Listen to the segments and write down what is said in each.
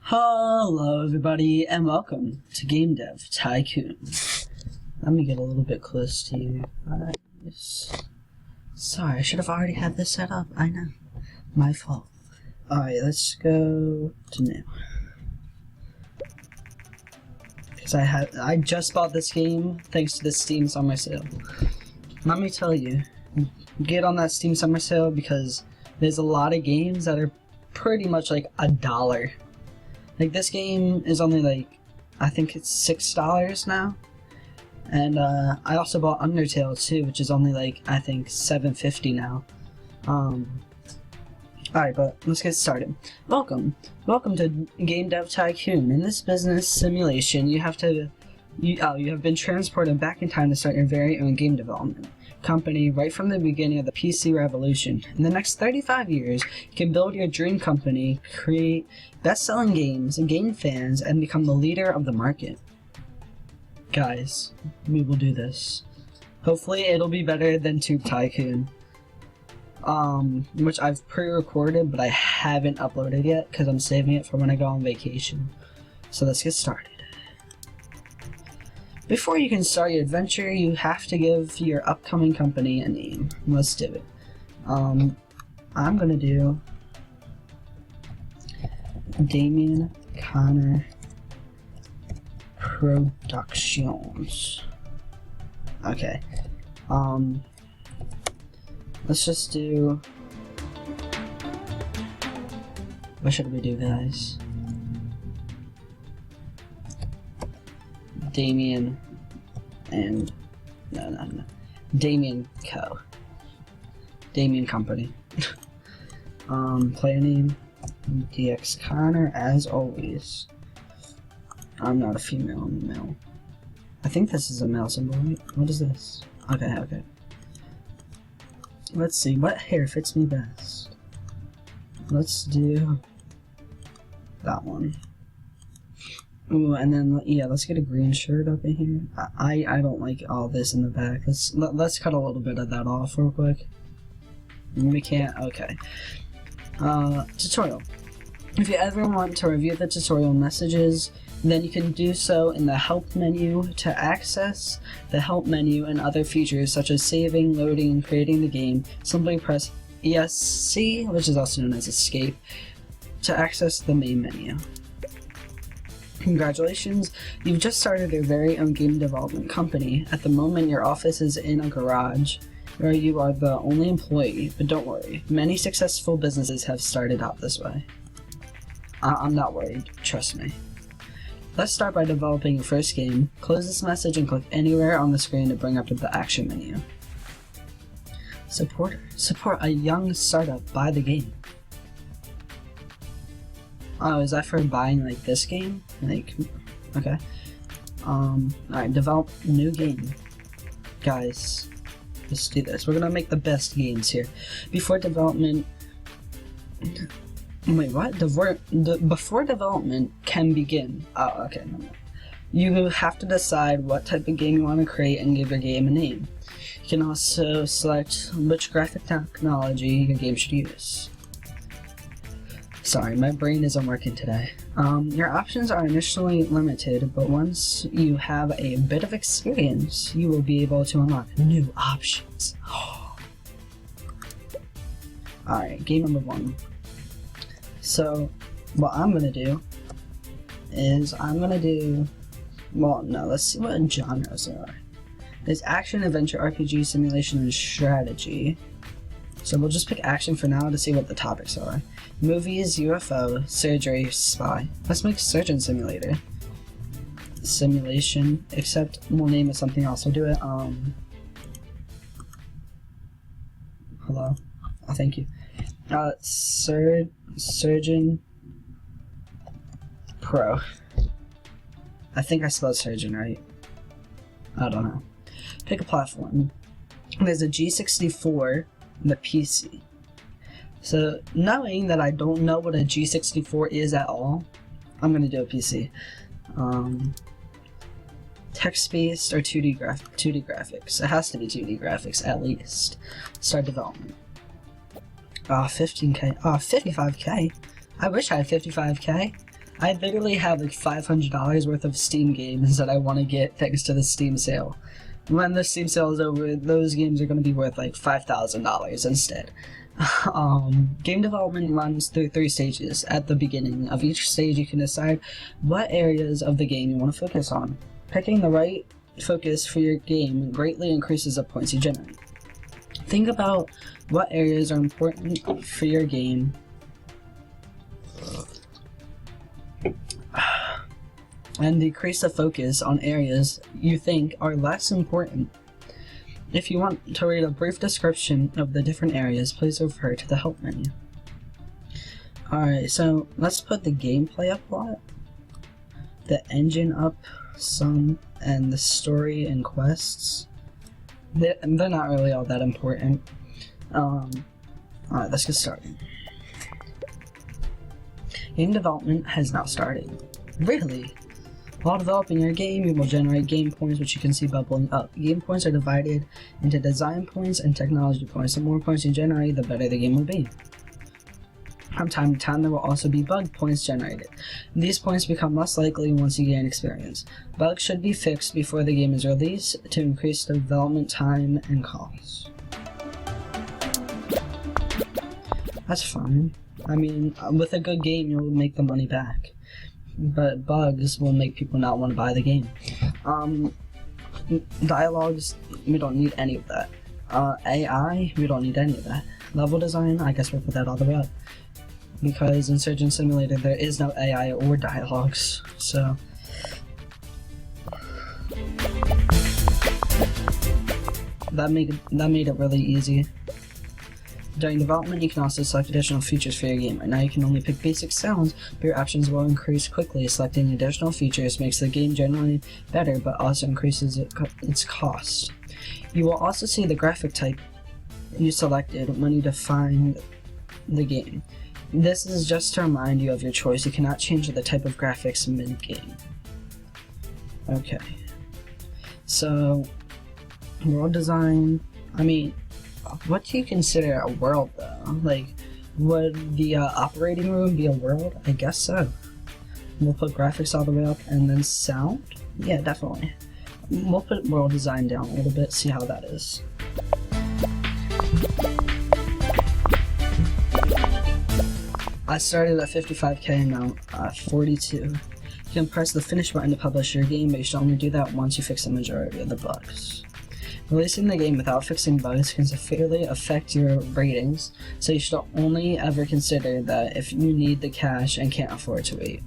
Hello everybody and welcome to Game Dev Tycoon. Let me get a little bit close to you. Sorry, I should have already had this set up. I know. My fault. Alright, let's go to new. Because I just bought this game thanks to the Steam Summer Sale. Let me tell you, get on that Steam Summer Sale because there's a lot of games that are pretty much like $1. Like, this game is only like, I think it's $6 now. And I also bought Undertale too, which is only like, I think $7.50 now. Alright, but let's get started. Welcome to Game Dev Tycoon. In this business simulation, you have been transported back in time to start your very own game development company right from the beginning of the PC revolution. In the next 35 years, you can build your dream company, create best-selling games, gain fans, and become the leader of the market. Guys, we will do this. Hopefully it'll be better than Tube Tycoon, which I've pre-recorded but I haven't uploaded yet because I'm saving it for when I go on vacation. So let's get started. Before you can start your adventure, you have to give your upcoming company a name. Let's do it. I'm gonna do Damien Connor Productions. Okay. Let's just do. What should we do, guys? Damien and no. Damien Co. Damien Company. Player name DX Connor as always. I'm not a female, I'm a male. I think this is a male symbol, right? What is this? Okay. Let's see, what hair fits me best? Let's do that one. Ooh, and then, yeah, let's get a green shirt up in here. I don't like all this in the back. Let's cut a little bit of that off real quick. We can't? Okay. Tutorial. If you ever want to review the tutorial messages, then you can do so in the help menu. To access the help menu and other features such as saving, loading, and creating the game, simply press ESC, which is also known as escape, to access the main menu. Congratulations, you've just started your very own game development company. At the moment, your office is in a garage where you are the only employee, but don't worry, many successful businesses have started out this way. I'm not worried, trust me. Let's start by developing your first game. Close this message and click anywhere on the screen to bring up to the action menu. Support a young startup, buy the game. Oh, is that for buying like this game? Like, okay. Alright, develop a new game. Guys, let's do this. We're gonna make the best games here. Before development... Wait, what? Before development can begin. Oh, okay. No. You have to decide what type of game you want to create and give your game a name. You can also select which graphic technology your game should use. Sorry, my brain isn't working today. Your options are initially limited, but once you have a bit of experience, you will be able to unlock new options. Alright, game number 1. So, what I'm gonna do is well, no, let's see what genres there are. There's action, adventure, RPG, simulation, and strategy. So we'll just pick action for now to see what the topics are. Movies, UFO, surgery, spy. Let's make surgeon simulator. Simulation, except we'll name it something else. We'll do it, hello? Oh, thank you. Surgeon Pro. I think I spelled surgeon right. I don't know. Pick a platform. There's a G64 and the PC. So, knowing that I don't know what a G64 is at all, I'm gonna do a PC. Text-based or 2D graphics. It has to be 2D graphics at least. Start development. 15K. 55K. I wish I had 55K. I literally have like $500 worth of Steam games that I want to get thanks to the Steam sale. When the Steam sale is over, those games are going to be worth like $5,000 instead. Game development runs through 3 stages. At the beginning of each stage, you can decide what areas of the game you want to focus on. Picking the right focus for your game greatly increases the points you generate. Think about what areas are important for your game and decrease the focus on areas you think are less important. If you want to read a brief description of the different areas, please refer to the help menu. Alright, so let's put the gameplay up a lot, the engine up some, and the story and quests. They're not really all that important. Alright, let's get started. Game development has now started. Really? While developing your game, you will generate game points, which you can see bubbling up. Game points are divided into design points and technology points. The more points you generate, the better the game will be. From time to time, there will also be bug points generated. These points become less likely once you gain experience. Bugs should be fixed before the game is released to increase development time and costs. That's fine. I mean, with a good game, you'll make the money back. But bugs will make people not want to buy the game. Dialogues, we don't need any of that. AI, we don't need any of that. Level design, I guess we'll put that all the way up. Because in Surgeon Simulator, there is no AI or dialogues, so... That made it really easy. During development, you can also select additional features for your game. Right now you can only pick basic sounds, but your options will increase quickly. Selecting additional features makes the game generally better, but also increases its cost. You will also see the graphic type you selected when you define the game. This is just to remind you of your choice. You cannot change the type of graphics mid-game. Okay. So, world design, I mean, what do you consider a world though? Like, would the operating room be a world? I guess so. We'll put graphics all the way up and then sound? Yeah, definitely. We'll put world design down a little bit, see how that is. I started at 55k and now 42. You can press the finish button to publish your game, but you should only do that once you fix the majority of the bugs. Releasing the game without fixing bugs can severely affect your ratings, so you should only ever consider that if you need the cash and can't afford to wait.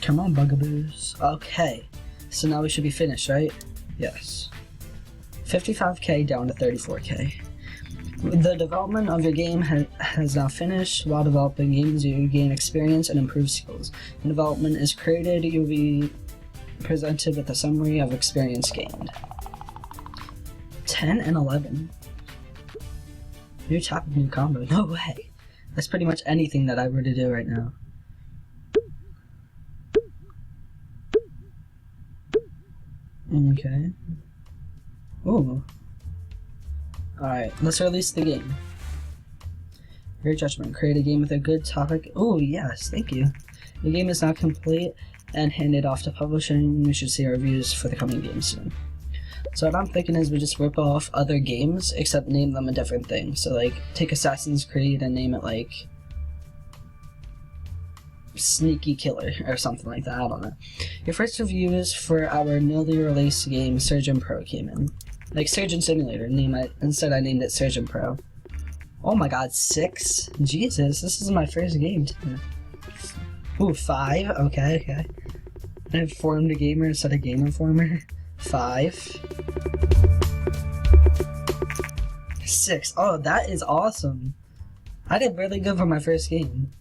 Come on, bugaboos. Okay, so now we should be finished, right? Yes. 55k down to 34k. The development of your game has now finished. While developing games, you gain experience and improve skills. When development is created, you'll be presented with a summary of experience gained. 10 and 11. New topic, new combo. No way! That's pretty much anything that I were to do right now. Okay. Ooh. Alright, let's release the game. Your judgment. Create a game with a good topic. Oh, yes, thank you. The game is now complete and handed off to publishing. You should see our reviews for the coming game soon. So what I'm thinking is we just rip off other games, except name them a different thing. So like, take Assassin's Creed and name it like Sneaky Killer or something like that, I don't know. Your first reviews for our newly released game, Surgeon Pro, came in. Like Surgeon Simulator, instead I named it Surgeon Pro. Oh my god, 6? Jesus, this is my first game too. Ooh, 5? Okay. I informed a gamer instead of Game Informer. 5. 6. Oh, that is awesome. I did really good for my first game.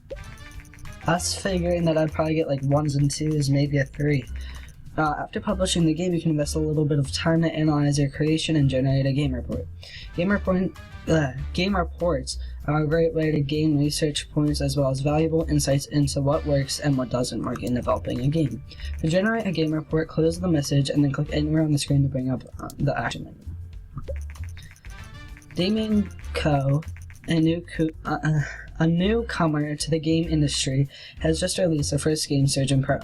I was figuring that I'd probably get like 1s and 2s, maybe a 3. After publishing the game, you can invest a little bit of time to analyze your creation and generate a game report. Game reports are a great way to gain research points as well as valuable insights into what works and what doesn't work in developing a game. To generate a game report, close the message and then click anywhere on the screen to bring up the action menu. DAMIEN Co. a newcomer to the game industry has just released their first game, Surgeon Pro.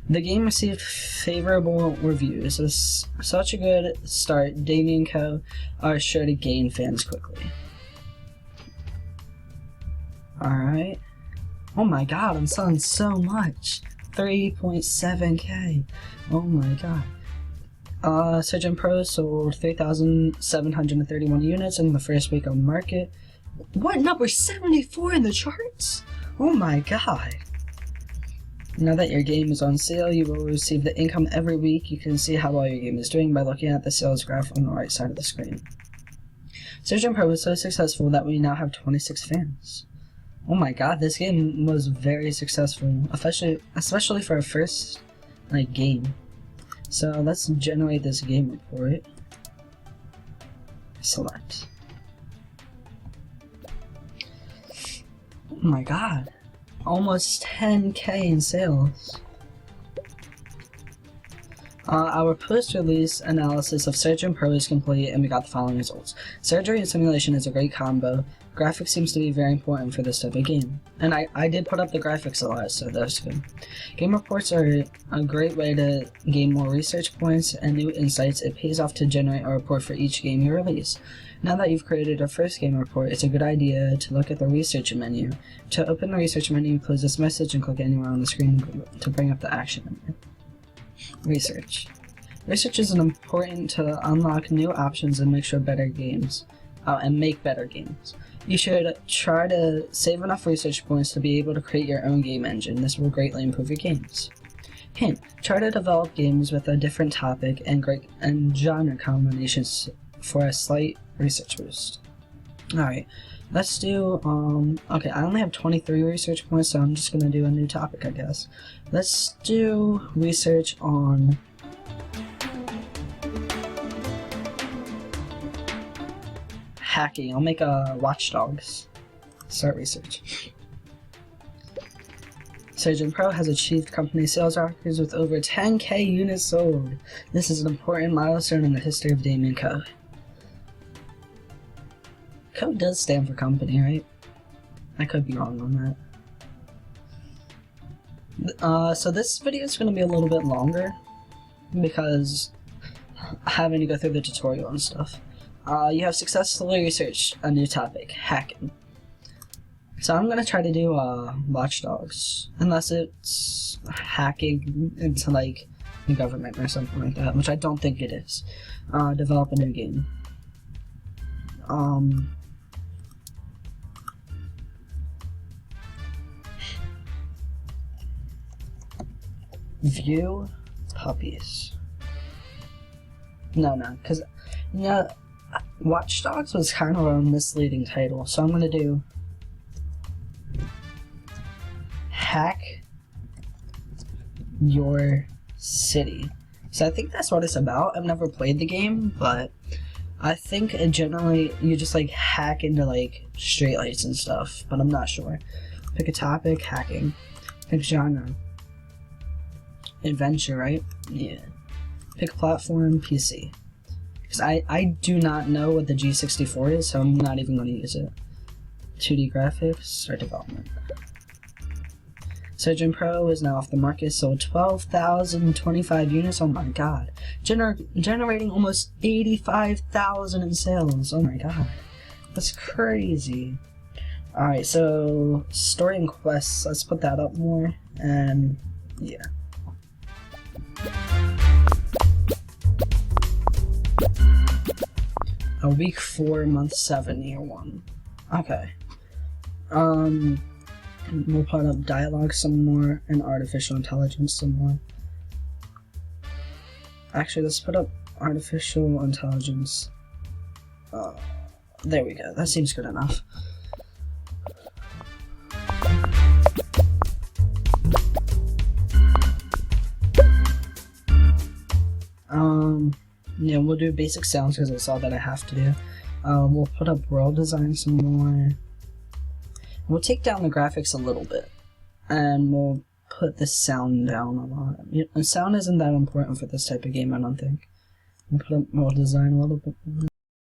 The game received favorable reviews. With such a good start, DAMIEN Co. are sure to gain fans quickly. Alright. Oh my god, I'm selling so much. 3.7k. Oh my god. Surgeon Pro sold 3,731 units in the first week on market. What number? 74 in the charts? Oh my god. Now that your game is on sale, you will receive the income every week. You can see how well your game is doing by looking at the sales graph on the right side of the screen. Surgeon Pro was so successful that we now have 26 fans. Oh my god, this game was very successful, especially for a first game. So let's generate this game report. Select. Oh my god, almost 10k in sales. Our post-release analysis of Surgeon Pro is complete and we got the following results. Surgery and simulation is a great combo. Graphics seems to be very important for this type of game. And I did put up the graphics a lot, so that's good. Game reports are a great way to gain more research points and new insights. It pays off to generate a report for each game you release. Now that you've created a first game report, it's a good idea to look at the research menu. To open the research menu, close this message and click anywhere on the screen to bring up the action menu. Research. Research is important to unlock new options and make better games. You should try to save enough research points to be able to create your own game engine. This will greatly improve your games. Hint: try to develop games with a different topic and genre combinations for a slight research boost. Alright, let's do, okay, I only have 23 research points, so I'm just gonna do a new topic, I guess. Let's do research on hacking. I'll make a Watch Dogs. Start research. Surgeon Pro has achieved company sales records with over 10k units sold. This is an important milestone in the history of DAMIEN Co. Co does stand for company, right? I could be wrong on that. So this video is going to be a little bit longer because having to go through the tutorial and stuff. You have successfully researched a new topic, hacking. So I'm going to try to do Watch Dogs, unless it's hacking into like the government or something like that, which I don't think it is. Develop a new game. View puppies. No, because Watch Dogs was kind of a misleading title, so I'm gonna do hack your city. So I think that's what it's about. I've never played the game, but I think it generally you just like hack into like streetlights and stuff, but I'm not sure. Pick a topic, hacking. Pick genre. Adventure, right? Yeah. Pick platform, PC. Because I do not know what the G64 is, so I'm not even going to use it. 2D graphics, start development. Surgeon Pro is now off the market, sold 12,025 units, oh my god. Generating almost 85,000 in sales, oh my god. That's crazy. Alright, so story and quests, let's put that up more, and yeah. Week 4, month 7, year 1. Okay. We'll put up dialogue some more and artificial intelligence some more. Actually, let's put up artificial intelligence. There we go. That seems good enough. Yeah, we'll do basic sounds because it's all that I have to do. We'll put up world design some more. We'll take down the graphics a little bit. And we'll put the sound down a lot. The sound isn't that important for this type of game, I don't think. We'll put up world design a little bit more.